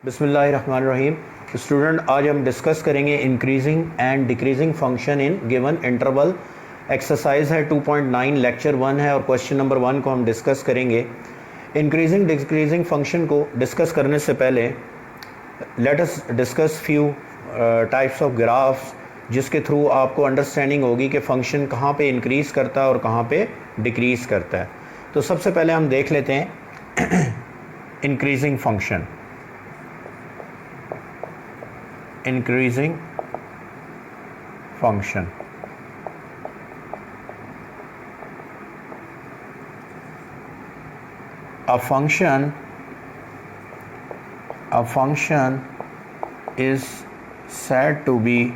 बिस्मिल्लाहिर्रहमानिर्रहीम। स्टूडेंट, आज हम डिस्कस करेंगे increasing and decreasing function in given interval. Exercise है 2.9, लेक्चर 1 है और क्वेश्चन नंबर 1 को हम डिस्कस करेंगे। इंक्रीजिंग डिक्रीजिंग फंक्शन को डिस्कस करने से पहले let us discuss few types of graphs जिसके थ्रू आपको अंडरस्टैंडिंग होगी कि फंक्शन कहाँ पे इंक्रीज़ करता है और कहाँ पे डिक्रीज़ करता है। तो सबसे पहले हम देख लेते हैं increasing function. increasing function, a function is said to be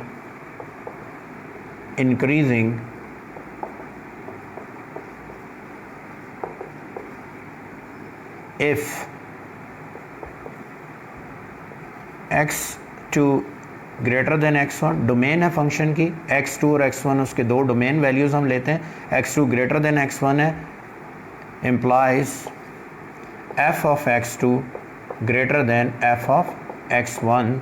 increasing if x2 greater than x1, domain है फंक्शन की x2 और x1, उसके दो डोमेन वैल्यूज़ हम लेते हैं। x2 ग्रेटर देन x1 है, implies f of x2 greater than f of x1।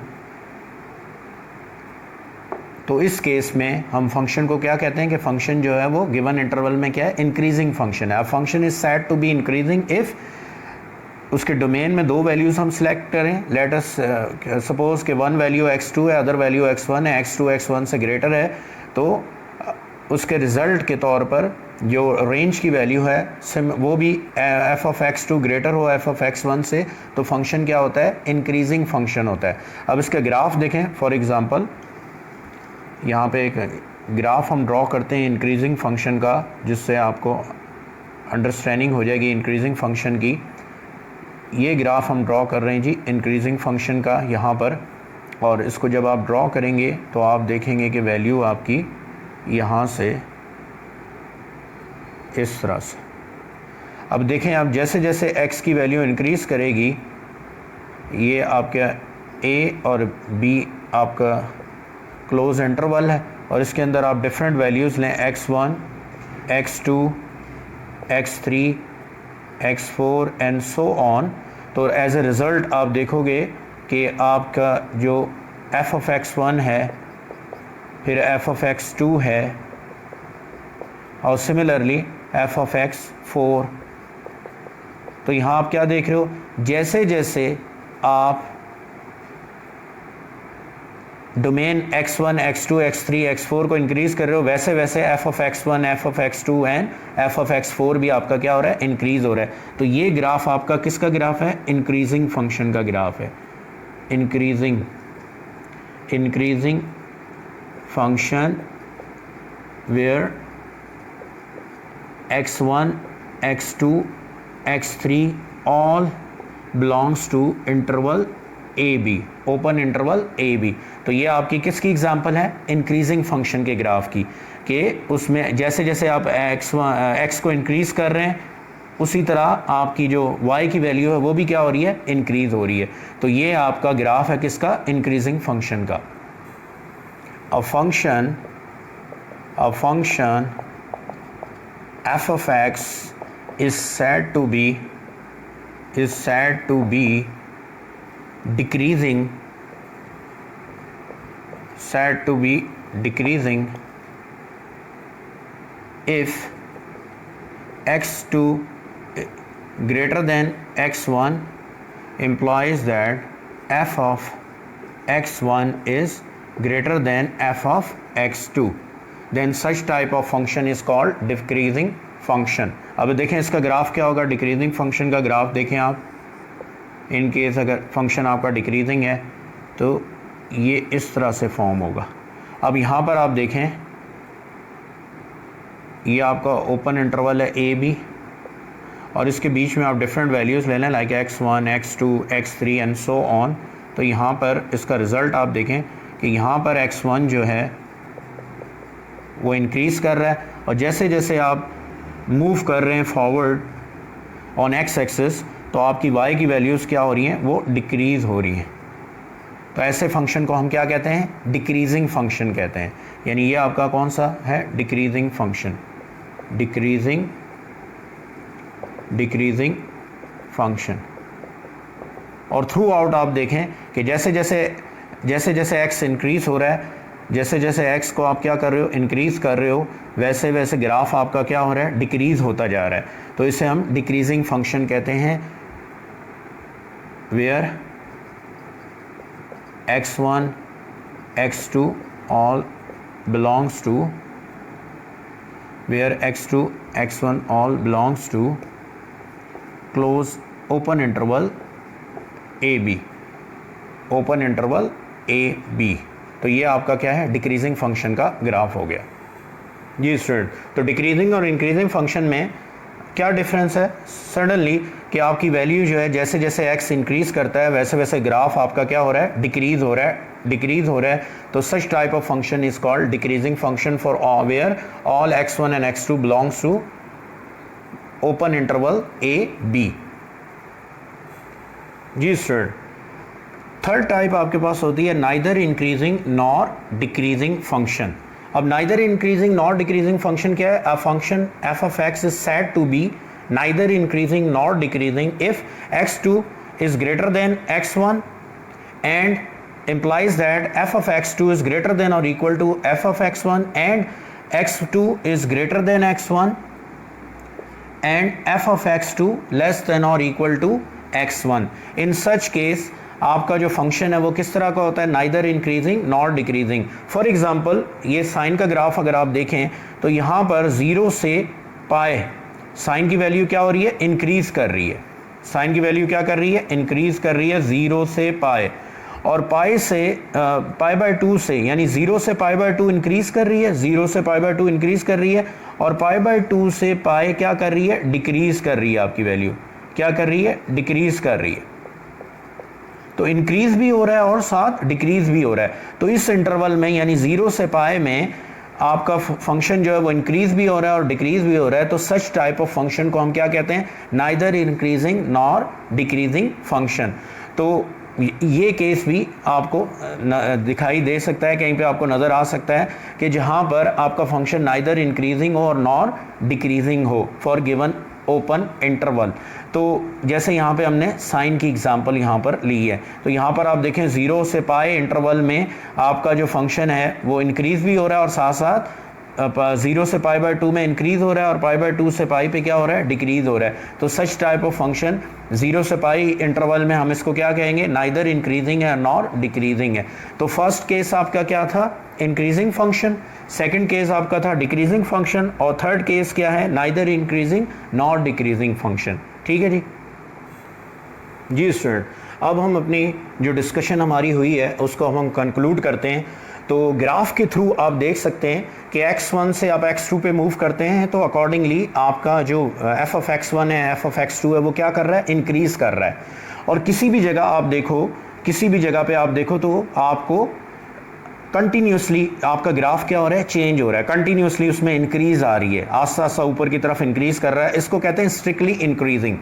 तो इस केस में हम फंक्शन को क्या कहते हैं कि फंक्शन जो है वो गिवन इंटरवल में क्या है, इंक्रीजिंग फंक्शन है। Function is said to be increasing if उसके डोमेन में दो वैल्यूज़ हम सिलेक्ट करें। लेट अस सपोज कि वन वैल्यू x2 है, अदर वैल्यू x1 है, x2 x1 से ग्रेटर है, तो उसके रिज़ल्ट के तौर पर जो रेंज की वैल्यू है वो भी f ऑफ x2 ग्रेटर हो f ऑफ x1 से, तो फंक्शन क्या होता है, इंक्रीजिंग फंक्शन होता है। अब इसका ग्राफ देखें। फॉर एग्ज़ाम्पल यहाँ पे एक ग्राफ हम ड्रॉ करते हैं इंक्रीजिंग फंक्शन का, जिससे आपको अंडरस्टैंडिंग हो जाएगी इंक्रीजिंग फंक्शन की। ये ग्राफ हम ड्रॉ कर रहे हैं जी इंक्रीजिंग फंक्शन का यहाँ पर, और इसको जब आप ड्रॉ करेंगे तो आप देखेंगे कि वैल्यू आपकी यहाँ से इस तरह से। अब देखें आप, जैसे जैसे x की वैल्यू इंक्रीज़ करेगी, ये आपका a और b आपका क्लोज इंटरवल है और इसके अंदर आप डिफरेंट वैल्यूज़ लें, x1, x2, x3, x4 and so on. तो एज ए रिज़ल्ट आप देखोगे कि आपका जो f ऑफ x1 है, फिर f ऑफ x2 है, और सिमिलरली f ऑफ x4। तो यहाँ आप क्या देख रहे हो, जैसे जैसे आप domain x1, x2, x3, x4 को इंक्रीज़ कर रहे हो, वैसे वैसे f of x1, f of x2 and f of x4 भी आपका क्या हो रहा है, इंक्रीज़ हो रहा है। तो ये ग्राफ आपका किसका ग्राफ है, इंक्रीजिंग फंक्शन का ग्राफ है। Increasing function where x1, x2, x3 all belongs to interval A B, open interval A B. तो ये आपकी किसकी एग्जांपल है, इंक्रीजिंग फंक्शन के ग्राफ की, कि उसमें जैसे जैसे आप x को इंक्रीज़ कर रहे हैं, उसी तरह आपकी जो y की वैल्यू है वो भी क्या हो रही है, इंक्रीज़ हो रही है। तो ये आपका ग्राफ है किसका, इंक्रीजिंग फंक्शन का। अ function f of x is said to be decreasing if x2 greater than x1, implies that f of x1 is greater than f of x2, then such type of function is called decreasing function। अब देखें इसका graph क्या होगा, decreasing function का graph देखें आप। In case अगर function आपका डिक्रीजिंग है तो ये इस तरह से फॉर्म होगा। अब यहाँ पर आप देखें, ये आपका ओपन इंटरवल है ए बी, और इसके बीच में आप डिफरेंट वैल्यूज़ ले लें, like x1, x2, x3 and so on. तो यहाँ पर इसका रिज़ल्ट आप देखें कि यहाँ पर x1 जो है वो इंक्रीज़ कर रहा है, और जैसे जैसे आप मूव कर रहे हैं फॉरवर्ड ऑन x एक्सिस, तो आपकी y की वैल्यूज़ क्या हो रही हैं, वो डिक्रीज़ हो रही हैं। तो ऐसे फंक्शन को हम क्या कहते हैं, डिक्रीजिंग फंक्शन कहते हैं। यानी ये आपका कौन सा है, डिक्रीजिंग फंक्शन, डिक्रीजिंग फंक्शन। और थ्रू आउट आप देखें कि जैसे जैसे एक्स इंक्रीज हो रहा है, जैसे जैसे एक्स को आप क्या कर रहे हो, इंक्रीज कर रहे हो, वैसे वैसे ग्राफ आपका क्या हो रहा है, डिक्रीज होता जा रहा है। तो इसे हम डिक्रीजिंग फंक्शन कहते हैं, where x1 x2 all belongs to, where x2 x1 all belongs to close open interval AB, open interval AB। तो ये आपका क्या है, डिक्रीजिंग फंक्शन का ग्राफ हो गया जी स्टूडेंट। तो डिक्रीजिंग और इंक्रीजिंग फंक्शन में क्या डिफरेंस है, सडनली कि आपकी वैल्यू जो है जैसे जैसे x इंक्रीज करता है वैसे वैसे ग्राफ आपका क्या हो रहा है, डिक्रीज हो रहा है। तो such type of function is called decreasing function for where all x1 and x2 belongs to open interval AB जी स्टूडेंट। थर्ड टाइप आपके पास होती है neither increasing nor decreasing function. अब neither increasing nor decreasing function क्या है, a function f of x is said to be neither increasing nor decreasing if x2 is greater than x1 and implies that f of x2 is greater than or equal to f of x1 and x2 is greater than x1 and f of x2 less than or equal to x1। in such case आपका जो function है वो किस तरह का होता है, neither increasing nor decreasing. For example ये साइन का ग्राफ अगर आप देखें तो यहाँ पर 0 से पाए साइन की वैल्यू क्या हो रही है, इंक्रीज कर रही है। साइन की वैल्यू क्या कर रही है, इंक्रीज कर रही है 0 से पाए, और पाए से पाई बाय 2 से, यानी 0 से पाई बाय 2 इंक्रीज कर रही है, 0 से पाई बाय 2 इंक्रीज कर रही है, और पाई बाय 2 से पाए क्या कर रही है, डिक्रीज कर रही है। आपकी वैल्यू क्या कर रही है, डिक्रीज कर रही है। तो इंक्रीज भी हो रहा है और साथ डिक्रीज भी हो रहा है। तो इस इंटरवल में यानी 0 से पाए में आपका फंक्शन जो है वो इंक्रीज भी हो रहा है और डिक्रीज भी हो रहा है। तो सच टाइप ऑफ फंक्शन को हम क्या कहते हैं, neither increasing nor decreasing function. तो ये केस भी आपको दिखाई दे सकता है, कहीं पे आपको नज़र आ सकता है कि जहाँ पर आपका फंक्शन नाइदर इंक्रीजिंग हो और नॉर डिक्रीजिंग हो फॉर गिवन ओपन इंटरवल। तो जैसे यहाँ पे हमने साइन की एग्जांपल यहाँ पर ली है, तो यहाँ पर आप देखें 0 से पाए इंटरवल में आपका जो फंक्शन है वो इंक्रीज भी हो रहा है और साथ साथ 0 से पाई बाय 2 में इंक्रीज हो रहा है और पाई बाय 2 से पाई पे क्या हो रहा है, डिक्रीज हो रहा है। तो सच टाइप ऑफ फंक्शन 0 से पाई इंटरवल में हम इसको क्या कहेंगे, नाइदर इंक्रीजिंग है नॉर डिक्रीजिंग है। तो फर्स्ट केस आपका क्या था, इंक्रीजिंग फंक्शन, सेकंड केस आपका था डिक्रीजिंग फंक्शन, और थर्ड केस क्या है, neither increasing nor decreasing function. ठीक है जी स्टूडेंट। अब हम अपनी जो डिस्कशन हमारी हुई है उसको हम कंक्लूड करते हैं। तो ग्राफ के थ्रू आप देख सकते हैं कि x1 से आप x2 पे मूव करते हैं तो अकॉर्डिंगली आपका जो f of x1 है, f of x2 है, वो क्या कर रहा है, इंक्रीज कर रहा है। और किसी भी जगह आप देखो, किसी भी जगह पे आप देखो तो आपको कंटिन्यूसली आपका ग्राफ क्या हो रहा है, चेंज हो रहा है, कंटिन्यूसली उसमें इंक्रीज आ रही है, आस्ता आस्ता ऊपर की तरफ इंक्रीज कर रहा है। इसको कहते हैं स्ट्रिक्टली इंक्रीजिंग।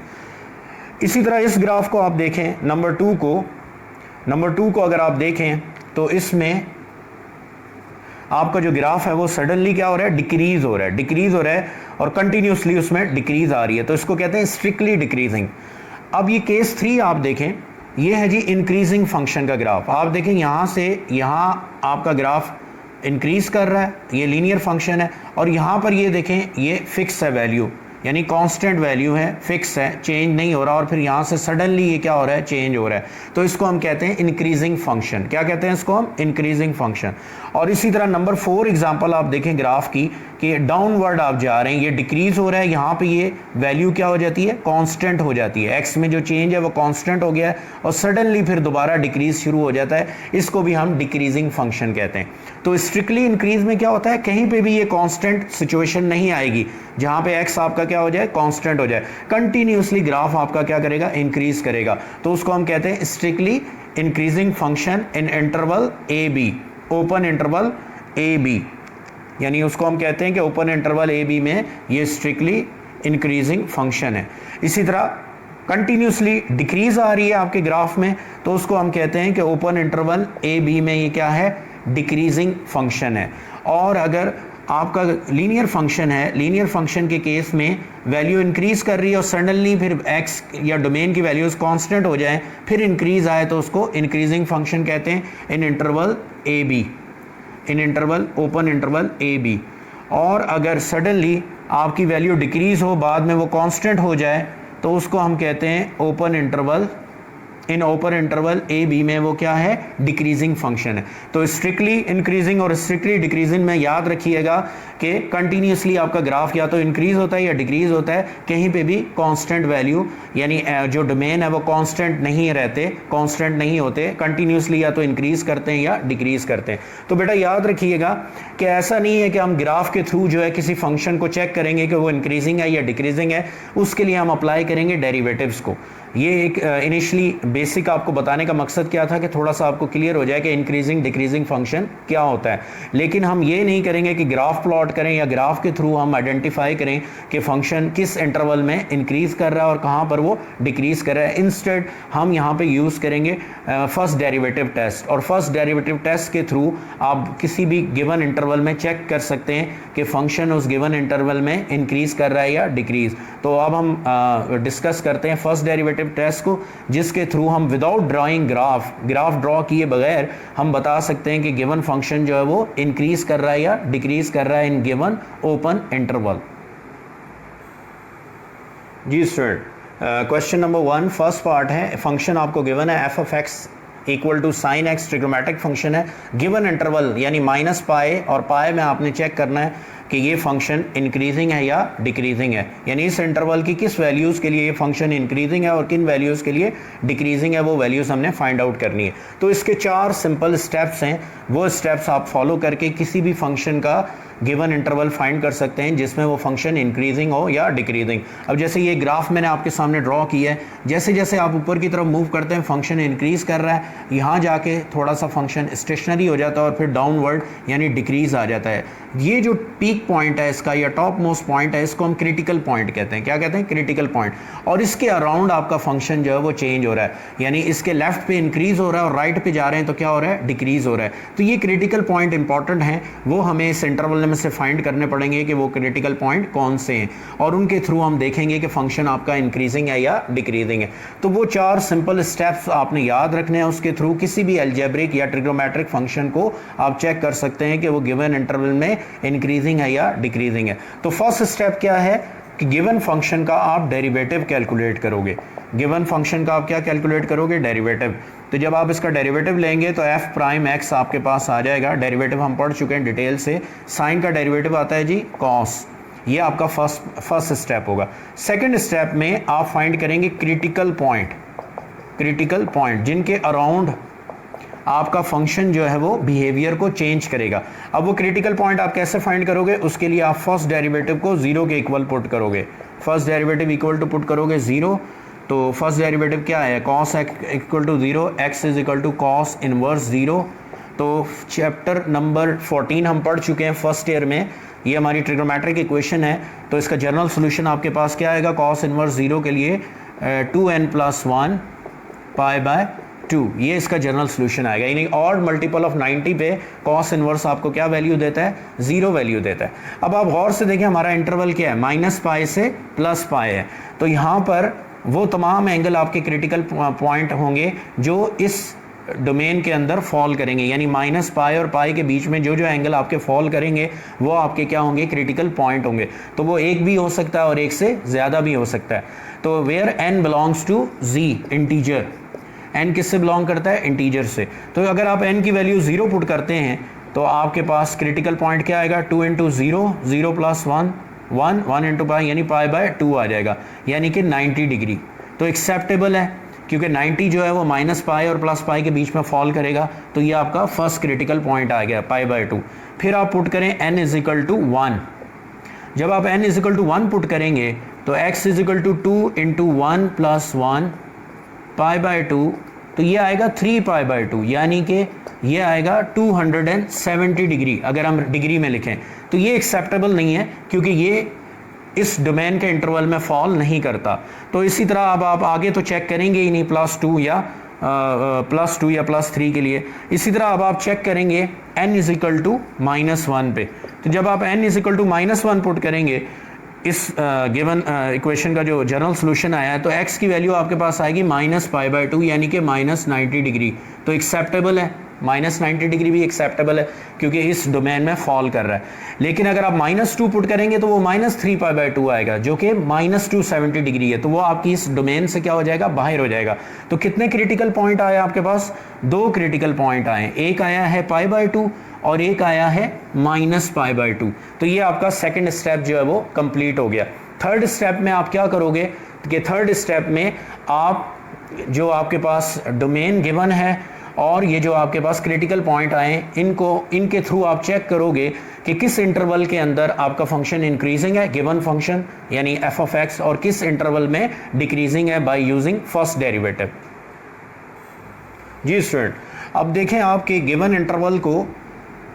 इसी तरह इस ग्राफ को आप देखें, नंबर टू को अगर आप देखें तो इसमें आपका जो ग्राफ है वो सडनली क्या हो रहा है, डिक्रीज हो रहा है और कंटिन्यूसली उसमें डिक्रीज आ रही है। तो इसको कहते हैं स्ट्रिक्टली डिक्रीजिंग। अब ये केस 3 आप देखें, ये है जी इंक्रीजिंग फंक्शन का ग्राफ। आप देखें यहाँ से यहाँ आपका ग्राफ इंक्रीज कर रहा है, ये लीनियर फंक्शन है, और यहाँ पर ये देखें ये फिक्स है वैल्यू, यानी कांस्टेंट वैल्यू है, फिक्स है, चेंज नहीं हो रहा, और फिर यहाँ से सडनली ये क्या हो रहा है, चेंज हो रहा है। तो इसको हम कहते हैं इंक्रीजिंग फंक्शन। क्या कहते हैं इसको हम, इंक्रीजिंग फंक्शन। और इसी तरह नंबर 4 एग्जांपल आप देखें ग्राफ की कि डाउनवर्ड आप जा रहे हैं, ये डिक्रीज हो रहा है, यहाँ पे ये वैल्यू क्या हो जाती है, कांस्टेंट हो जाती है, एक्स में जो चेंज है वो कांस्टेंट हो गया है और सडनली फिर दोबारा डिक्रीज शुरू हो जाता है। इसको भी हम डिक्रीजिंग फंक्शन कहते हैं। तो स्ट्रिक्टली इंक्रीज में क्या होता है, कहीं पे भी ये कांस्टेंट सिचुएशन नहीं आएगी जहाँ पे एक्स आपका क्या हो जाए, कांस्टेंट हो जाए, कंटिन्यूसली ग्राफ आपका क्या करेगा, इंक्रीज करेगा। तो उसको हम कहते हैं strictly increasing function in interval A B, open interval A B, यानी उसको हम कहते हैं कि ओपन इंटरवल ए बी में ये स्ट्रिक्टली इंक्रीजिंग फंक्शन है। इसी तरह कंटिन्यूसली डिक्रीज आ रही है आपके ग्राफ में, तो उसको हम कहते हैं कि ओपन इंटरवल ए बी में ये क्या है, डिक्रीजिंग फंक्शन है। और अगर आपका लीनियर फंक्शन है, लीनियर फंक्शन के केस में वैल्यू इंक्रीज कर रही है और सडनली फिर एक्स या डोमेन की वैल्यूज कांस्टेंट हो जाए फिर इंक्रीज आए तो उसको इंक्रीजिंग फंक्शन कहते हैं in interval A B, in interval open interval A B. और अगर सडनली आपकी वैल्यू डिक्रीज हो, बाद में वो कांस्टेंट हो जाए, तो उसको हम कहते हैं open interval, in open interval A B में वो क्या है, डिक्रीजिंग फंक्शन है। तो स्ट्रिक्टली इंक्रीजिंग और स्ट्रिक्टली डिक्रीजिंग में याद रखिएगा कि कंटिन्यूसली आपका ग्राफ या तो इंक्रीज होता है या डिक्रीज होता है, कहीं पे भी कांस्टेंट वैल्यू यानी जो डोमेन है वो कांस्टेंट नहीं रहते, कांस्टेंट नहीं होते, कंटिन्यूसली या तो इंक्रीज करते हैं या डिक्रीज करते हैं। तो बेटा याद रखिएगा कि ऐसा नहीं है कि हम ग्राफ के थ्रू जो है किसी फंक्शन को चेक करेंगे कि वो इंक्रीजिंग है या डिक्रीजिंग है, उसके लिए हम अप्लाई करेंगे डेरिवेटिव्स को। ये एक इनिशियली बेसिक आपको बताने का मकसद क्या था कि थोड़ा सा आपको क्लियर हो जाए कि इंक्रीजिंग डिक्रीजिंग फंक्शन क्या होता है। लेकिन हम ये नहीं करेंगे कि ग्राफ प्लॉट करें या ग्राफ के थ्रू हम आइडेंटिफाई करें कि फंक्शन किस इंटरवल में इंक्रीज कर रहा है और कहाँ पर वो डिक्रीज कर रहा है। इंस्टेड हम यहाँ पे यूज़ करेंगे फर्स्ट डेरिवेटिव टेस्ट, और फर्स्ट डेरिवेटिव टेस्ट के थ्रू आप किसी भी गिवन इंटरवल में चेक कर सकते हैं कि फंक्शन उस गिवन इंटरवल में इंक्रीज कर रहा है या डिक्रीज। तो अब हम डिस्कस करते हैं फर्स्ट डेरिवेटिव टेस्ट को, जिसके थ्रू हम विदाउट ड्राइंग ग्राफ ड्रॉ किए बगैर हम बता सकते हैं कि गिवन फंक्शन जो है वो इंक्रीज कर रहा है या डिक्रीज कर रहा है इन गिवन ओपन इंटरवल। जी student, question number 1 first part है, फंक्शन आपको गिवन है F of X equal to sine X, trigonometric function है, गिवन इंटरवल यानी माइनस पाए और पाए में आपने चेक करना है कि ये फंक्शन इंक्रीजिंग है या डिक्रीजिंग है, यानी इस इंटरवल की किस वैल्यूज़ के लिए ये फंक्शन इंक्रीजिंग है और किन वैल्यूज़ के लिए डिक्रीजिंग है, वो वैल्यूज़ हमने फाइंड आउट करनी है। तो इसके 4 सिंपल स्टेप्स हैं, वो स्टेप्स आप फॉलो करके किसी भी फंक्शन का गिवन इंटरवल फाइंड कर सकते हैं जिसमें वो फंक्शन इंक्रीजिंग हो या डिक्रीजिंग। अब जैसे ये ग्राफ मैंने आपके सामने ड्रॉ किया है, जैसे जैसे आप ऊपर की तरफ मूव करते हैं फंक्शन इंक्रीज कर रहा है, यहाँ जाके थोड़ा सा फंक्शन स्टेशनरी हो जाता है और फिर डाउनवर्ड यानी डिक्रीज आ जाता है। ये जो पीक पॉइंट है इसका या टॉप मोस्ट पॉइंट है, इसको हम क्रिटिकल पॉइंट कहते हैं। क्या कहते हैं? Critical point. और इसके अराउंड आपका फंक्शन जो है वो चेंज हो रहा है, यानी इसके लेफ्ट पे इंक्रीज हो रहा है और राइट पे जा रहे हैं तो क्या हो रहा है? डिक्रीज हो रहा है। तो ये क्रिटिकल पॉइंट इंपॉर्टेंट है, वो हमें इस इंटरवल में से फाइंड करने पड़ेंगे कि वो क्रिटिकल पॉइंट कौन से हैं, और उनके थ्रू हम देखेंगे कि फंक्शन आपका इंक्रीजिंग है या डिक्रीजिंग है। तो वो 4 सिंपल स्टेप्स आपने याद रखने हैं, उसके थ्रू किसी भी अलजेब्रिक या ट्रिग्नोमेट्रिक फंक्शन को आप चेक कर सकते हैं कि वो गिवन इंटरवल में इंक्रीजिंग है या डिक्रीजिंग है। तो फर्स्ट स्टेप क्या है कि गिवन फंक्शन का आप डेरिवेटिव कैलकुलेट करोगे। गिवन फंक्शन का आप क्या कैलकुलेट करोगे? डेरिवेटिव। तो जब आप इसका डेरिवेटिव लेंगे तो एफ प्राइम एक्स आपके पास आ जाएगा। डेरिवेटिव हम पढ़ चुके हैं डिटेल से। साइन का डेरिवेटिव आता है जी कॉस, ये आपका फर्स्ट स्टेप होगा। सेकंड स्टेप में आप फाइंड करेंगे क्रिटिकल पॉइंट जिनके अराउंड आपका फंक्शन जो है वो बिहेवियर को चेंज करेगा। अब वो क्रिटिकल पॉइंट आप कैसे फाइंड करोगे? उसके लिए आप फर्स्ट डेरिवेटिव को 0 के इक्वल पुट करोगे। First derivative equal to put करोगे 0, तो फर्स्ट डेरिवेटिव क्या है? Cos X equal to 0, X is equal to cos inverse 0। तो चैप्टर नंबर 14 हम पढ़ चुके हैं फर्स्ट ईयर में, ये हमारी ट्रिग्नोमेट्रिक इक्वेशन है। तो इसका जनरल सोल्यूशन आपके पास क्या आएगा? कॉस इनवर्स 0 के लिए 2n+1 पाई बाय 2, ये इसका जनरल सोल्यूशन आएगा। यानी ऑड मल्टीपल ऑफ 90 पे कॉस इनवर्स आपको क्या वैल्यू देता है? 0 वैल्यू देता है। अब आप गौर से देखें हमारा इंटरवल क्या है? -π से +π है। तो यहाँ पर वो तमाम एंगल आपके क्रिटिकल पॉइंट होंगे जो इस डोमेन के अंदर फॉल करेंगे, यानी -π और π के बीच में जो जो एंगल आपके फॉल करेंगे वो आपके क्या होंगे? क्रिटिकल पॉइंट होंगे। तो वो एक भी हो सकता है और एक से ज़्यादा भी हो सकता है। तो where n belongs to z, integer, n किससे बिलोंग करता है? इंटीजर से। तो अगर आप n की वैल्यू 0 पुट करते हैं तो आपके पास क्रिटिकल पॉइंट क्या आएगा? 2 × 0, 0 + 1, 1, 1 × π यानी π/2 आ जाएगा, यानी कि 90 डिग्री। तो एक्सेप्टेबल है क्योंकि 90 जो है वो -π और +π के बीच में फॉल करेगा। तो ये आपका फर्स्ट क्रिटिकल पॉइंट आ गया π/2। फिर आप पुट करें n = 1। जब आप n = 1 पुट करेंगे तो x = 2 × 1 + 1 π/2, तो ये आएगा 3π/2, यानी कि ये आएगा 270 डिग्री। अगर हम डिग्री में लिखें तो ये एक्सेप्टेबल नहीं है क्योंकि ये इस डोमेन के इंटरवल में फॉल नहीं करता। तो इसी तरह अब आप आगे तो चेक करेंगे ही नहीं +2 या +3 के लिए। इसी तरह अब आप चेक करेंगे n = -1 पे। तो जब आप n is equal to -1 put करेंगे इस गिवन इक्वेशन का जो जनरल सोल्यूशन आया है, तो x की वैल्यू आपके पास आएगी -π/2 यानी कि -90 डिग्री। तो एक्सेप्टेबल है, -90 डिग्री भी एक्सेप्टेबल है क्योंकि इस डोमेन में फॉल कर रहा है। लेकिन अगर आप -2 पुट करेंगे तो वो -3π/2 आएगा जो कि -270 डिग्री है, तो वो आपकी इस डोमेन से क्या हो जाएगा, बाहर हो जाएगा। तो कितने क्रिटिकल पॉइंट आए आपके पास, 2 क्रिटिकल पॉइंट आए, एक आया है π/2 और एक आया है -π/2। तो ये आपका सेकंड स्टेप जो है वो कंप्लीट हो गया। थर्ड स्टेप में आप क्या करोगे कि थर्ड स्टेप में आप जो आपके पास डोमेन गिवन है और ये जो आपके पास क्रिटिकल पॉइंट आए इनके थ्रू आप चेक करोगे कि किस इंटरवल के अंदर आपका फंक्शन इंक्रीजिंग है गिवन फंक्शन यानी f(x) और किस इंटरवल में डिक्रीजिंग है बाय यूजिंग फर्स्ट डेरिवेटिव। जी स्टूडेंट, अब देखें आपके गिवन इंटरवल को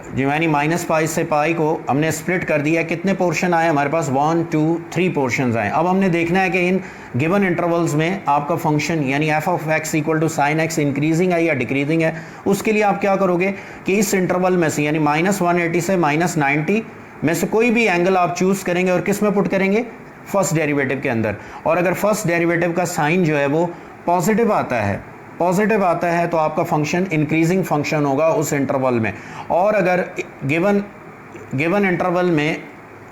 जो यानी -π से π को हमने स्प्लिट कर दिया। कितने पोर्शन आए हमारे पास, 1 2 3 पोर्शंस आए। अब हमने देखना है कि इन गिवन इंटरवल्स में आपका फंक्शन यानी f(x) equal to sin x increasing है या डिक्रीजिंग है। उसके लिए आप क्या करोगे कि इस इंटरवल में से यानी -180 से -90 में से कोई भी एंगल आप चूज करेंगे और किस में पुट करेंगे, फर्स्ट डेरिवेटिव के अंदर। और अगर फर्स्ट डेरिवेटिव का साइन जो है वो पॉजिटिव आता है तो आपका फंक्शन इंक्रीजिंग फंक्शन होगा उस इंटरवल में। और अगर गिवन इंटरवल में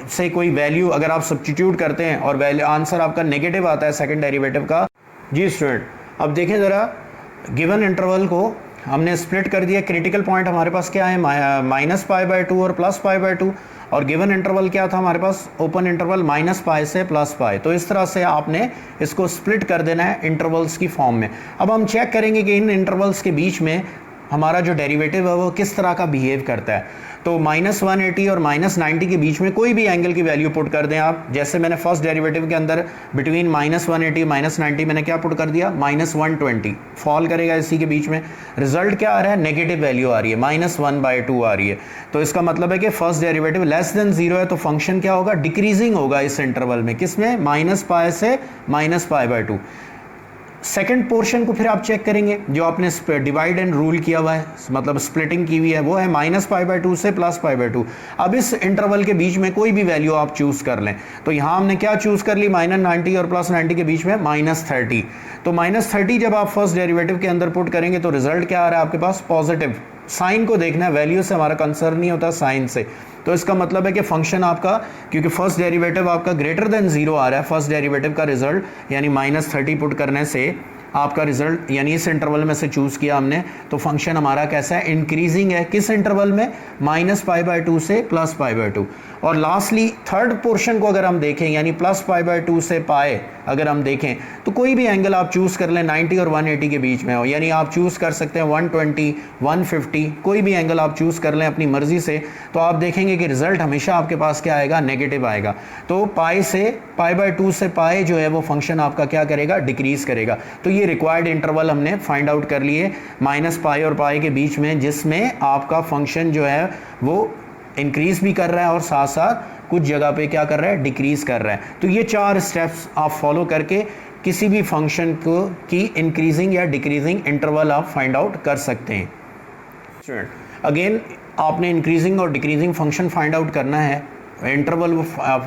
से कोई वैल्यू अगर आप सब्स्टिट्यूट करते हैं और वैल्यू आंसर आपका नेगेटिव आता है सेकंड डेरिवेटिव का। जी स्टूडेंट, अब देखें ज़रा, गिवन इंटरवल को हमने स्प्लिट कर दिया। क्रिटिकल पॉइंट हमारे पास क्या है, -π/2 और +π/2, और गिवन इंटरवल क्या था हमारे पास, ओपन इंटरवल -π से +π। तो इस तरह से आपने इसको स्प्लिट कर देना है इंटरवल्स की फॉर्म में। अब हम चेक करेंगे कि इन इंटरवल्स के बीच में हमारा जो डेरिवेटिव है वो किस तरह का बिहेव करता है। तो -180 और -90 के बीच में कोई भी एंगल की वैल्यू पुट कर दें आप। जैसे मैंने फर्स्ट डेरिवेटिव के अंदर बिटवीन -180 -90 मैंने क्या पुट कर दिया, -120 फॉल करेगा इसी के बीच में। रिजल्ट क्या आ रहा है, नेगेटिव वैल्यू आ रही है, -1/2 आ रही है। तो इसका मतलब है कि फर्स्ट डेरिवेटिव लेस देन 0 है, तो फंक्शन क्या होगा, डिक्रीजिंग होगा इस इंटरवल में। किसमें, -π से -π/2। सेकंड पोर्शन को फिर आप चेक करेंगे जो आपने डिवाइड एंड रूल किया हुआ है, मतलब स्प्लिटिंग की हुई है, वो है -π/2 से +π/2। अब इस इंटरवल के बीच में कोई भी वैल्यू आप चूज कर लें। तो यहाँ हमने क्या चूज कर ली, -90 और +90 के बीच में -30। तो -30 जब आप फर्स्ट डेरिवेटिव के अंदर पुट करेंगे तो रिजल्ट क्या आ रहा है आपके पास, पॉजिटिव। साइन को देखना है, वैल्यू से हमारा कंसर्न नहीं होता, साइन से। तो इसका मतलब है कि फंक्शन आपका, क्योंकि फर्स्ट डेरिवेटिव आपका ग्रेटर देन 0 आ रहा है, फर्स्ट डेरिवेटिव का रिजल्ट यानी -30 पुट करने से आपका रिजल्ट यानी इस इंटरवल में से चूज किया हमने, तो फंक्शन हमारा कैसा है, इंक्रीजिंग है। किस इंटरवल में, -π/2 से +π/2। और लास्टली थर्ड पोर्शन को अगर हम देखें यानी +π/2 से π अगर हम देखें तो कोई भी एंगल आप चूज कर लें 90 और 180 के बीच में हो, यानी आप चूज कर सकते हैं 120 150, कोई भी एंगल आप चूज कर लें अपनी मर्जी से। तो आप देखेंगे कि रिजल्ट हमेशा आपके पास क्या आएगा, नेगेटिव आएगा। तो π/2 से π जो है वो फंक्शन आपका क्या करेगा, डिक्रीज करेगा। तो ये रिक्वायर्ड इंटरवल हमने फाइंड आउट कर लिए -π और π के बीच में, जिसमें आपका फंक्शन जो है वो इंक्रीज भी कर रहा है और साथ साथ कुछ जगह पे क्या कर रहा है, डिक्रीज कर रहा है। तो ये 4 स्टेप्स आप फॉलो करके किसी भी फंक्शन को की इंक्रीजिंग या डिक्रीजिंग इंटरवल आप फाइंड आउट कर सकते हैं। अगेन आपने इंक्रीजिंग और डिक्रीजिंग फंक्शन फाइंड आउट करना है, इंटरवल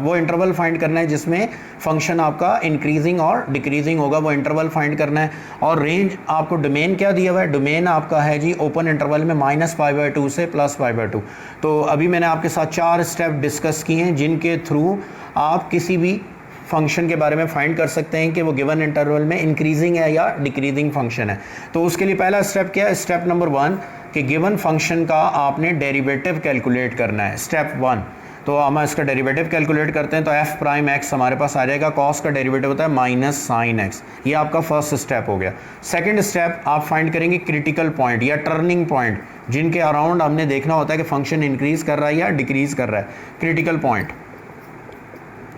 वो इंटरवल फाइंड करना है जिसमें फंक्शन आपका इंक्रीजिंग और डिक्रीजिंग होगा, वो इंटरवल फाइंड करना है। और रेंज आपको डोमेन क्या दिया हुआ है, डोमेन आपका है जी ओपन इंटरवल में -π/2 से +π/2। तो अभी मैंने आपके साथ 4 स्टेप डिस्कस किए हैं जिनके थ्रू आप किसी भी फंक्शन के बारे में फाइंड कर सकते हैं कि वो गिवन इंटरवल में इंक्रीजिंग है या डिक्रीजिंग फंक्शन है। तो उसके लिए पहला स्टेप क्या है, स्टेप नंबर 1 कि गिवन फंक्शन का आपने डेरिवेटिव कैलकुलेट करना है। स्टेप 1, तो हम इसका डेरिवेटिव कैलकुलेट करते हैं तो f'(x) हमारे पास आ जाएगा, cos का डेरिवेटिव होता है -sin x। ये आपका फर्स्ट स्टेप हो गया। सेकंड स्टेप आप फाइंड करेंगे क्रिटिकल पॉइंट या टर्निंग पॉइंट, जिनके अराउंड हमने देखना होता है कि फंक्शन इंक्रीज कर रहा है या डिक्रीज कर रहा है। क्रिटिकल पॉइंट,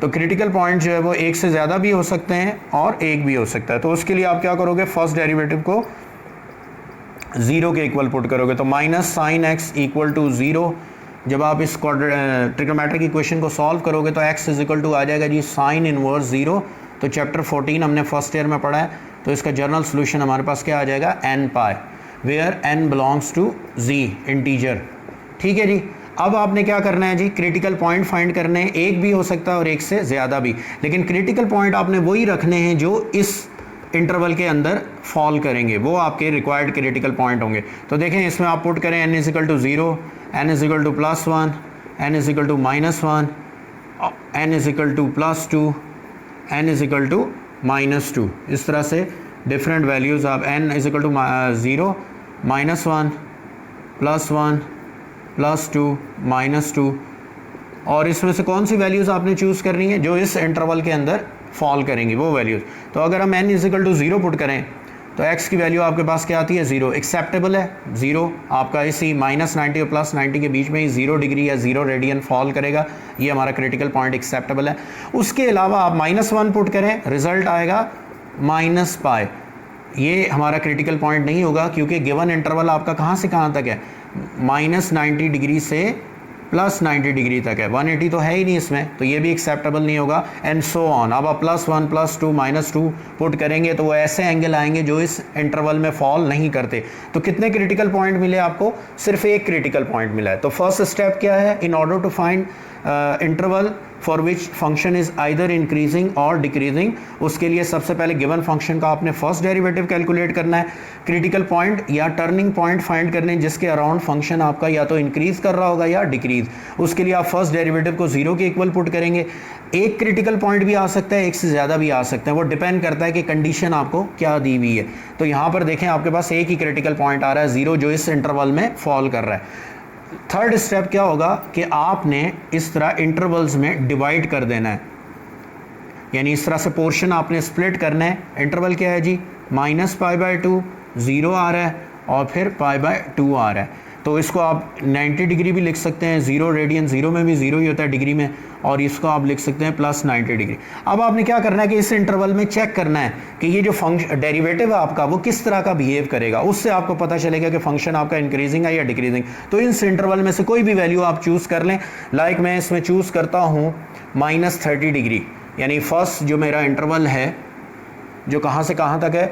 तो क्रिटिकल पॉइंट जो है वो एक से ज़्यादा भी हो सकते हैं और एक भी हो सकता है। तो उसके लिए आप क्या करोगे, फर्स्ट डेरिवेटिव को 0 के इक्वल पुट करोगे, तो -sin x = 0। जब आप इस ट्रिग्नोमेट्रिक इक्वेशन को सॉल्व करोगे तो x = आ जाएगा जी sin इनवर्स 0। तो चैप्टर 14 हमने फर्स्ट ईयर में पढ़ा है, तो इसका जनरल सोल्यूशन हमारे पास क्या आ जाएगा, n π, where n belongs to z integer. ठीक है जी। अब आपने क्या करना है जी, क्रिटिकल पॉइंट फाइंड करने हैं, एक भी हो सकता है और एक से ज़्यादा भी, लेकिन क्रिटिकल पॉइंट आपने वही रखने हैं जो इस इंटरवल के अंदर फॉल करेंगे, वो आपके रिक्वायर्ड क्रिटिकल पॉइंट होंगे। तो देखें इसमें आप पुट करें n equal to 0, n equal to +1, n equal to -1, n equal to +2, n equal to -2। इस तरह से डिफरेंट वैल्यूज़ आप n इजिकल टू 0, -1, +1, +2, -2, और इसमें से कौन सी वैल्यूज़ आपने चूज़ करनी है जो इस इंटरवल के अंदर फॉल करेंगी, वो वैल्यूज़। तो अगर हम n इजिकल टू 0 पुट करें तो x की वैल्यू आपके पास क्या आती है, 0। एक्सेप्टेबल है 0, आपका इसी -90 और +90 के बीच में ही 0 डिग्री या 0 रेडियन फॉल करेगा, ये हमारा क्रिटिकल पॉइंट एक्सेप्टेबल है। उसके अलावा आप -1 पुट करें, रिजल्ट आएगा -π, ये हमारा क्रिटिकल पॉइंट नहीं होगा, क्योंकि गिवन इंटरवल आपका कहाँ से कहाँ तक है, -90 डिग्री से +90 डिग्री तक है, 180 तो है ही नहीं इसमें, तो ये भी एक्सेप्टेबल नहीं होगा, एंड सो ऑन। अब आप +1, +2, -2 पुट करेंगे तो वो ऐसे एंगल आएंगे जो इस इंटरवल में फॉल नहीं करते। तो कितने क्रिटिकल पॉइंट मिले आपको, सिर्फ एक क्रिटिकल पॉइंट मिला है। तो फर्स्ट स्टेप क्या है, in order to find interval for which function is either increasing और डिक्रीजिंग, उसके लिए सबसे पहले गिवन फंक्शन का आपने फर्स्ट डेरिवेटिव कैलकुलेट करना है, क्रिटिकल पॉइंट या टर्निंग पॉइंट फाइंड करने जिसके अराउंड फंक्शन आपका या तो इंक्रीज कर रहा होगा या डिक्रीज, उसके लिए आप फर्स्ट डेरिवेटिव को 0 के इक्वल पुट करेंगे। एक क्रिटिकल पॉइंट भी आ सकता है, एक से ज़्यादा भी आ सकता है, वो डिपेंड करता है कि कंडीशन आपको क्या दी हुई है। तो यहाँ पर देखें आपके पास एक ही क्रिटिकल पॉइंट आ रहा है 0, जो इस इंटरवल में फॉल कर रहा है। थर्ड स्टेप क्या होगा कि आपने इस तरह इंटरवल्स में डिवाइड कर देना है, यानी इस तरह से पोर्शन आपने स्प्लिट करना है। इंटरवल क्या है जी, -π/2, 0 आ रहा है और फिर π/2 आ रहा है, तो इसको आप 90 डिग्री भी लिख सकते हैं, 0 रेडियन, 0 में भी 0 ही होता है डिग्री में, और इसको आप लिख सकते हैं +90 डिग्री। अब आपने क्या करना है कि इस इंटरवल में चेक करना है कि ये जो फंक्शन डेरिवेटिव है आपका वो किस तरह का बिहेव करेगा, उससे आपको पता चलेगा कि फंक्शन आपका इंक्रीजिंग है या डिक्रीजिंग। तो इस इंटरवल में से कोई भी वैल्यू आप चूज़ कर लें, लाइक मैं इसमें चूज़ करता हूँ -30 डिग्री, यानी फर्स्ट जो मेरा इंटरवल है जो कहाँ से कहाँ तक है,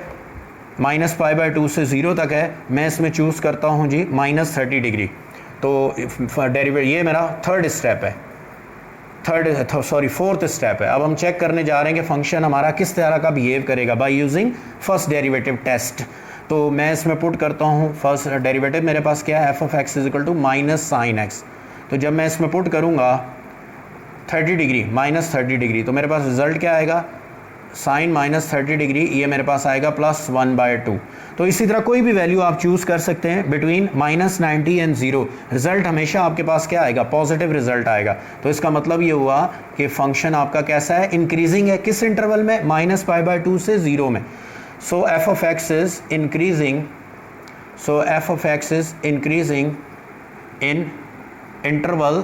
-π/2 से 0 तक है, मैं इसमें चूज़ करता हूँ जी -30 डिग्री। तो डेरिवेटिव ये मेरा थर्ड स्टेप है, फोर्थ स्टेप है। अब हम चेक करने जा रहे हैं कि फंक्शन हमारा किस तरह का बिहेव करेगा by using first derivative test. तो मैं इसमें पुट करता हूँ फर्स्ट डेरिवेटिव, मेरे पास क्या है, f(x) = -sin x। तो जब मैं इसमें पुट करूँगा 30 डिग्री, -30 डिग्री, तो मेरे पास रिजल्ट क्या आएगा, sin -30 डिग्री, ये मेरे पास आएगा +1/2। तो इसी तरह कोई भी वैल्यू आप चूज़ कर सकते हैं बिटवीन -90 एंड 0, रिजल्ट हमेशा आपके पास क्या आएगा, पॉजिटिव रिजल्ट आएगा। तो इसका मतलब ये हुआ कि फंक्शन आपका कैसा है, इंक्रीजिंग है, किस इंटरवल में, -π/2 से 0 में। So f(x) is increasing, in interval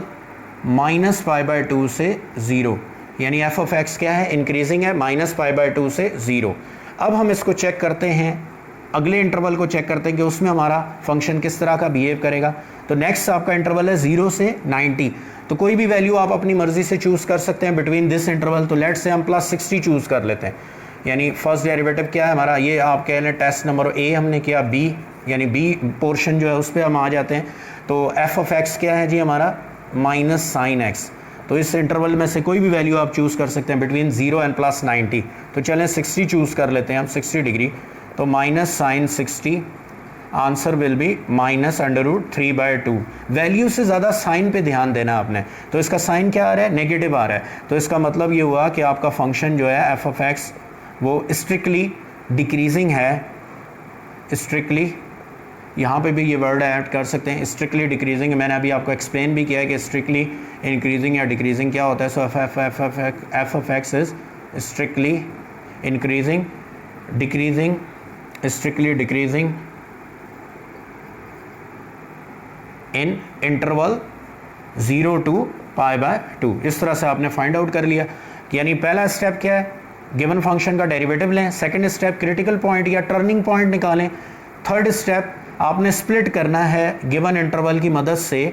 -π/2 से 0, यानी f(x) क्या है, इंक्रीजिंग है, -π/2 से 0। अब हम इसको चेक करते हैं, अगले इंटरवल को चेक करते हैं कि उसमें हमारा फंक्शन किस तरह का बिहेव करेगा। तो नेक्स्ट आपका इंटरवल है 0 से 90, तो कोई भी वैल्यू आप अपनी मर्जी से चूज़ कर सकते हैं बिटवीन दिस इंटरवल। तो लेट्स से हम +60 चूज़ कर लेते हैं, यानी फर्स्ट डेरिवेटिव क्या है हमारा, ये आप कह लें टेस्ट नंबर A हमने किया, B यानी B पोर्शन जो है उस पर हम आ जाते हैं। तो f(x) क्या है जी हमारा, -sin x। तो इस इंटरवल में से कोई भी वैल्यू आप चूज़ कर सकते हैं बिटवीन 0 एंड +90। तो चलें 60 चूज़ कर लेते हैं हम, 60 डिग्री, तो -sin 60, answer will be -√3/2। Value से ज़्यादा साइन पे ध्यान देना आपने। तो इसका साइन क्या आ रहा है, नेगेटिव आ रहा है, तो इसका मतलब ये हुआ कि आपका फंक्शन जो है f(x) वो स्ट्रिक्टली डिक्रीजिंग है, स्ट्रिक्टली, यहाँ पे भी ये वर्ड ऐड कर सकते हैं, स्ट्रिक्टली डिक्रीजिंग। मैंने अभी आपको एक्सप्लेन भी किया है कि स्ट्रिक्टली इंक्रीजिंग या डिक्रीजिंग क्या होता है। सो f(x) is strictly increasing, decreasing, strictly decreasing in interval 0 to π/2। इस तरह से आपने फाइंड आउट कर लिया। यानी पहला स्टेप क्या है, गिवन फंक्शन का डेरिवेटिव लें, सेकंड स्टेप क्रिटिकल पॉइंट या टर्निंग पॉइंट निकालें, थर्ड स्टेप आपने स्प्लिट करना है गिवन इंटरवल की मदद से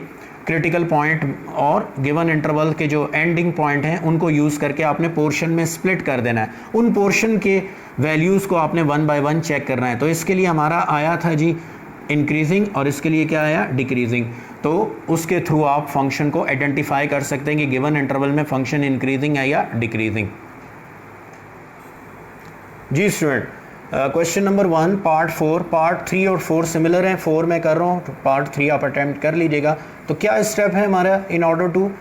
क्रिटिकल पॉइंट और गिवन इंटरवल के जो एंडिंग पॉइंट हैं उनको यूज़ करके आपने पोर्शन में स्प्लिट कर देना है। उन पोर्शन के वैल्यूज़ को आपने 1 by 1 चेक करना है। तो इसके लिए हमारा आया था जी इंक्रीजिंग और इसके लिए क्या आया, डिक्रीजिंग। तो उसके थ्रू आप फंक्शन को आइडेंटिफाई कर सकते हैं कि गिवन इंटरवल में फंक्शन इंक्रीजिंग है या डिक्रीजिंग। जी student, question number 1 part 4, part 3 और 4 सिमिलर हैं। 4 मैं कर रहा हूँ, तो पार्ट 3 आप अटेम्प्ट कर लीजिएगा। तो क्या स्टेप है हमारा in order to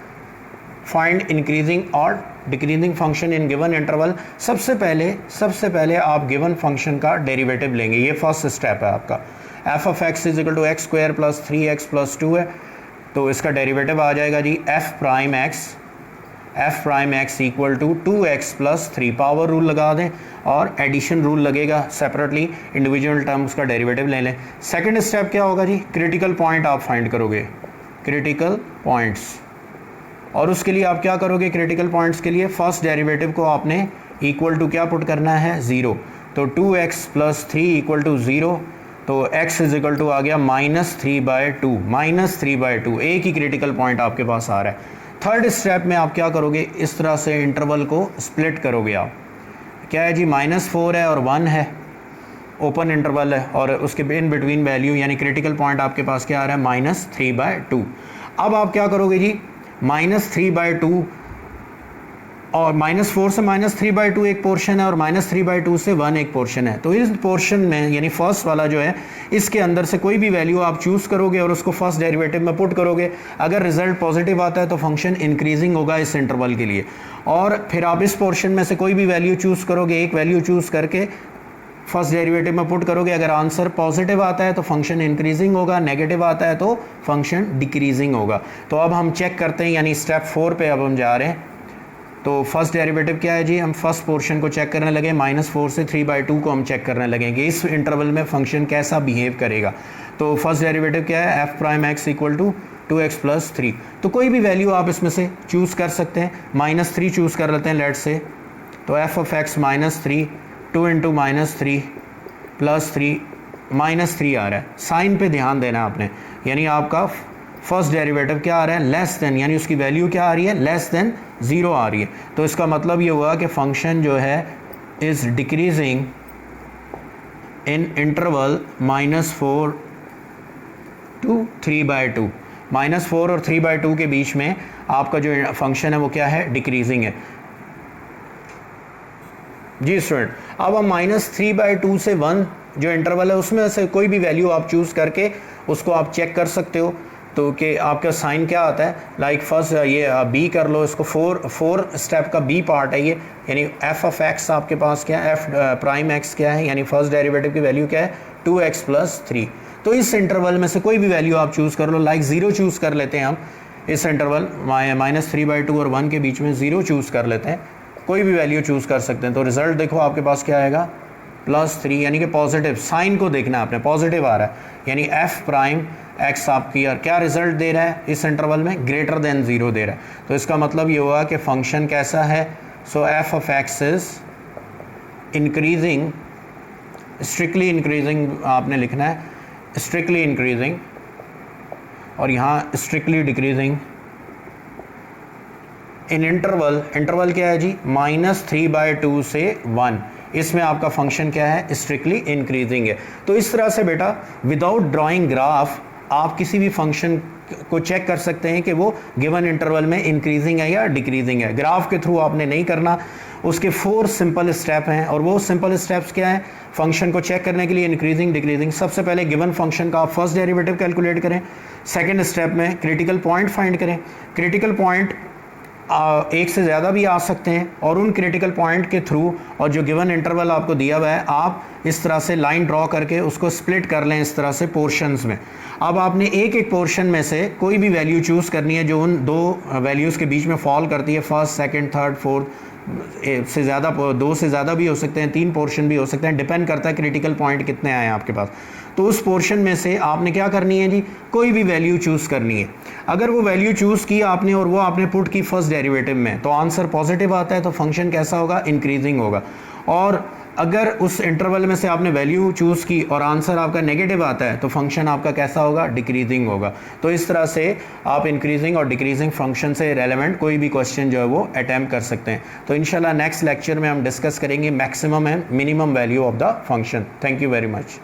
find increasing और decreasing function in given interval? सबसे पहले आप गिवन फंक्शन का डेरिवेटिव लेंगे। ये फर्स्ट स्टेप है आपका। F of x is equal to x square plus 3x plus 2 है, तो इसका डेरिवेटिव आ जाएगा जी f prime x equal to 2x plus 3। Power rule लगा दें और एडिशन रूल लगेगा, सेपरेटली इंडिविजुअल टर्म्स का डेरिवेटिव ले लें। सेकंड स्टेप क्या होगा जी? क्रिटिकल पॉइंट आप फाइंड करोगे, क्रिटिकल पॉइंट्स। और उसके लिए आप क्या करोगे? क्रिटिकल पॉइंट्स के लिए फर्स्ट डेरिवेटिव को आपने इक्वल टू क्या पुट करना है? 0। तो 2x प्लस 3 इक्वल टू 0, तो x इज इक्वल टू आ गया -3/2। एक ही क्रिटिकल पॉइंट आपके पास आ रहा है। थर्ड स्टेप में आप क्या करोगे? इस तरह से इंटरवल को स्प्लिट करोगे आप। क्या है जी? -4 है और 1 है, ओपन इंटरवल है, और उसके इन बिटवीन वैल्यू यानी क्रिटिकल पॉइंट आपके पास क्या आ रहा है? -3/2। अब आप क्या करोगे जी? -3/2 और -4 से -3/2 एक पोर्शन है और -3/2 से 1 एक पोर्शन है। तो इस पोर्शन में यानी फर्स्ट वाला जो है, इसके अंदर से कोई भी वैल्यू आप चूज़ करोगे और उसको फर्स्ट डेरिवेटिव में पुट करोगे। अगर रिजल्ट पॉजिटिव आता है तो फंक्शन इंक्रीजिंग होगा इस इंटरवल के लिए। और फिर आप इस पोर्शन में से कोई भी वैल्यू चूज़ करोगे, एक वैल्यू चूज़ करके फर्स्ट डेरिवेटिव में पुट करोगे। अगर आंसर पॉजिटिव आता है तो फंक्शन इंक्रीजिंग होगा, नेगेटिव आता है तो फंक्शन डिक्रीजिंग होगा। तो अब हम चेक करते हैं, यानी स्टेप 4 पे अब हम जा रहे हैं। तो फर्स्ट डेरिवेटिव क्या है जी? हम फर्स्ट पोर्शन को चेक करने लगे, -4 से 3/2 को हम चेक करने लगेंगे, इस इंटरवल में फंक्शन कैसा बिहेव करेगा। तो फर्स्ट डेरिवेटिव क्या है? F prime x equal to 2x plus 3। तो कोई भी वैल्यू आप इसमें से चूज़ कर सकते हैं। -3 चूज़ कर लेते हैं लेट से। तो F of x -3, 2 into -3 plus 3, -3 आ रहा है। साइन पे ध्यान देना आपने, यानी आपका फर्स्ट डेरिवेटिव क्या आ रहा है? लेस देन, यानी उसकी वैल्यू क्या आ रही है? लेस देन 0 आ रही है। तो इसका मतलब ये हुआ कि फंक्शन जो है is decreasing in interval -4 to 3/2। -4 और 3/2 के बीच में आपका जो फंक्शन है वो क्या है? डिक्रीजिंग है। जी स्टूडेंट, अब हम -3/2 से 1 जो इंटरवल है उसमें से कोई भी वैल्यू आप चूज़ करके उसको आप चेक कर सकते हो। तो कि आपका साइन क्या आता है? लाइक फर्स्ट ये बी कर लो इसको, 4 स्टेप का बी पार्ट है ये, यानी एफ ऑफ एक्स आपके पास क्या है? एफ प्राइम एक्स क्या है? यानी फर्स्ट डेरिवेटिव की वैल्यू क्या है? 2x plus 3। तो इस इंटरवल में से कोई भी वैल्यू आप चूज़ कर लो, लाइक 0 चूज़ कर लेते हैं हम। इस इंटरवल -3/2 और 1 के बीच में 0 चूज़ कर लेते हैं, कोई भी वैल्यू चूज़ कर सकते हैं। तो रिजल्ट देखो आपके पास क्या आएगा? +3, यानी कि पॉजिटिव। साइन को देखना है आपने, पॉजिटिव आ रहा है, यानी एफ प्राइम एक्स आपकी यार क्या रिजल्ट दे रहा है इस इंटरवल में? ग्रेटर देन 0 दे रहा है। तो इसका मतलब ये हुआ कि फंक्शन कैसा है? So f of x is increasing, strictly increasing आपने लिखना है, स्ट्रिक्टली इंक्रीजिंग, और यहाँ स्ट्रिक्टली डिक्रीजिंग इन इंटरवल क्या है जी? -3/2 से 1। इसमें आपका फंक्शन क्या है? स्ट्रिक्टली इंक्रीजिंग है। तो इस तरह से बेटा विदाउट ड्राइंग ग्राफ आप किसी भी फंक्शन को चेक कर सकते हैं कि वो गिवन इंटरवल में इंक्रीजिंग है या डिक्रीजिंग है। ग्राफ के थ्रू आपने नहीं करना, उसके 4 सिंपल स्टेप हैं, और वो सिंपल स्टेप्स क्या हैं फंक्शन को चेक करने के लिए? Increasing, decreasing. सबसे पहले गिवन फंक्शन का आप फर्स्ट डेरिवेटिव कैलकुलेट करें। सेकेंड स्टेप में क्रिटिकल पॉइंट फाइंड करें। क्रिटिकल पॉइंट एक से ज़्यादा भी आ सकते हैं, और उन क्रिटिकल पॉइंट के थ्रू और जो गिवन इंटरवल आपको दिया हुआ है आप इस तरह से लाइन ड्रॉ करके उसको स्प्लिट कर लें इस तरह से पोर्शंस में। अब आपने एक एक पोर्शन में से कोई भी वैल्यू चूज़ करनी है जो उन दो वैल्यूज़ के बीच में फॉल करती है, फर्स्ट, सेकंड, थर्ड, फोर्थ, से ज़्यादा, 2 से ज़्यादा भी हो सकते हैं, 3 पोर्शन भी हो सकते हैं, डिपेंड करता है क्रिटिकल पॉइंट कितने आए हैं आपके पास। तो उस पोर्शन में से आपने क्या करनी है जी? कोई भी वैल्यू चूज़ करनी है। अगर वो वैल्यू चूज़ की आपने और वो आपने पुट की फर्स्ट डेरिवेटिव में, तो आंसर पॉजिटिव आता है तो फंक्शन कैसा होगा? इंक्रीजिंग होगा। और अगर उस इंटरवल में से आपने वैल्यू चूज़ की और आंसर आपका नेगेटिव आता है तो फंक्शन आपका कैसा होगा? डिक्रीजिंग होगा। तो इस तरह से आप इंक्रीजिंग और डिक्रीजिंग फंक्शन से रेलेवेंट कोई भी क्वेश्चन जो है वो अटैम्प्ट कर सकते हैं। तो इंशाल्लाह नेक्स्ट लेक्चर में हम डिस्कस करेंगे maximum and minimum value of the function. Thank you very much.